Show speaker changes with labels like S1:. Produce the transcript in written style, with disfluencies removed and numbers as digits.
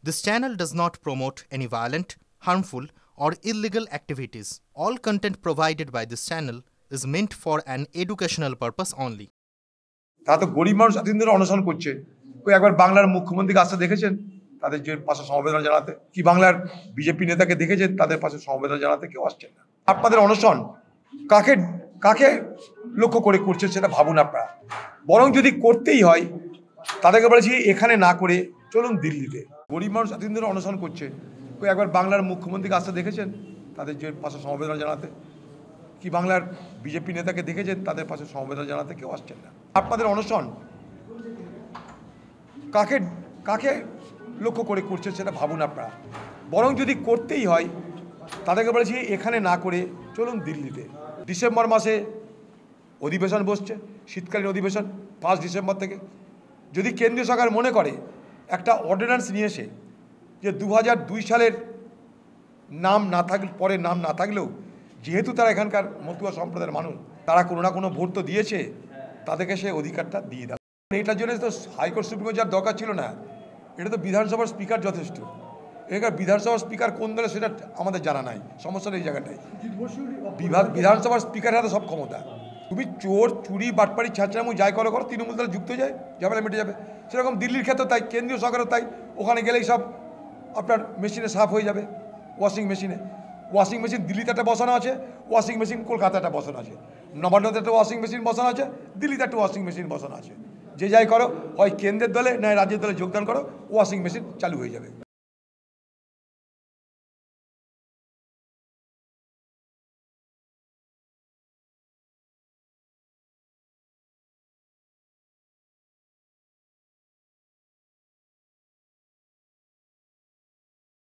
S1: This channel does not promote any violent, harmful, or illegal activities. All content provided by this channel is meant for an educational purpose only.
S2: তারা তো গরিব মানুষ এতদিন ধরে অনশন করছে। ওই একবার বাংলার মুখ্যমন্ত্রীকে আসতে দেখেছেন তাদের যে পাশে সমবেদনা জানাতে, কি বাংলার বিজেপি নেতাকে দেখেছেন তাদের পাশে সমবেদনা জানাতে? কেউ আসছেন না। আপনাদের অনশন কাকে কাকে লক্ষ্য করে করছে সেটা ভাবুন আপনারা। বরং যদি করতেই হয় তাদেরকে বলেছি এখানে না করে চলুন দিল্লিতে। গরিব মানুষ এতদিন ধরে অনশন করছে। ওই একবার বাংলার মুখ্যমন্ত্রীকে আসতে দেখেছেন তাদের যে পাশে সমবেদনা জানাতে, কি বাংলার বিজেপি নেতাকে দেখেছেন তাদের পাশে সমবেদনা জানাতে? কেউ আসছেন না। আপনাদের অনশন কাকে কাকে লক্ষ্য করে করছে সেটা ভাবুন আপনারা। বরং যদি করতেই হয় তাদেরকে বলেছি এখানে না করে চলুন দিল্লিতে। ডিসেম্বর মাসে অধিবেশন বসছে, শীতকালীন অধিবেশন 5 ডিসেম্বর থেকে। যদি কেন্দ্রীয় সরকার মনে করে একটা অর্ডিন্যান্স নিয়ে এসে যে 2002 সালের নাম না থাকলে পরে নাম না থাকলেও যেহেতু তারা এখানকার মতুয়া সম্প্রদায়ের মানুষ, তারা কোনো না কোনো ভোট তো দিয়েছে, তাদেরকে সে অধিকারটা দিয়ে দেয়। এটার জন্য তো হাইকোর্ট সুপ্রিম কোর্ট যার দরকার ছিল না। এটা তো বিধানসভার স্পিকার যথেষ্ট। এখানকার বিধানসভার স্পিকার কোন দলে সেটা আমাদের জানা নাই, সমস্যাটা এই জায়গাটায়। বিধানসভার স্পিকারের হাতে সব ক্ষমতা। তুমি চোর চুরি বাটপাড়ি ছাঁচড়ামু যাই করো তৃণমূল দলে যুক্ত যায়, ঝামেলা মিটে যাবে। সেরকম দিল্লির ক্ষেত্রে তাই, কেন্দ্রীয় সরকারও তাই। ওখানে গেলেই সব আপনার মেশিনে সাফ হয়ে যাবে, ওয়াশিং মেশিনে। ওয়াশিং মেশিন দিল্লিতে একটা বসানো আছে, ওয়াশিং মেশিন কলকাতাতে একটা বসানো আছে, নবান্নতে একটা ওয়াশিং মেশিন বসানো আছে, দিল্লিতে একটা ওয়াশিং মেশিন বসানো আছে। যে যাই করো, হয় কেন্দ্রের দলে নয় রাজ্যের দলে যোগদান করো, ওয়াশিং মেশিন চালু হয়ে যাবে।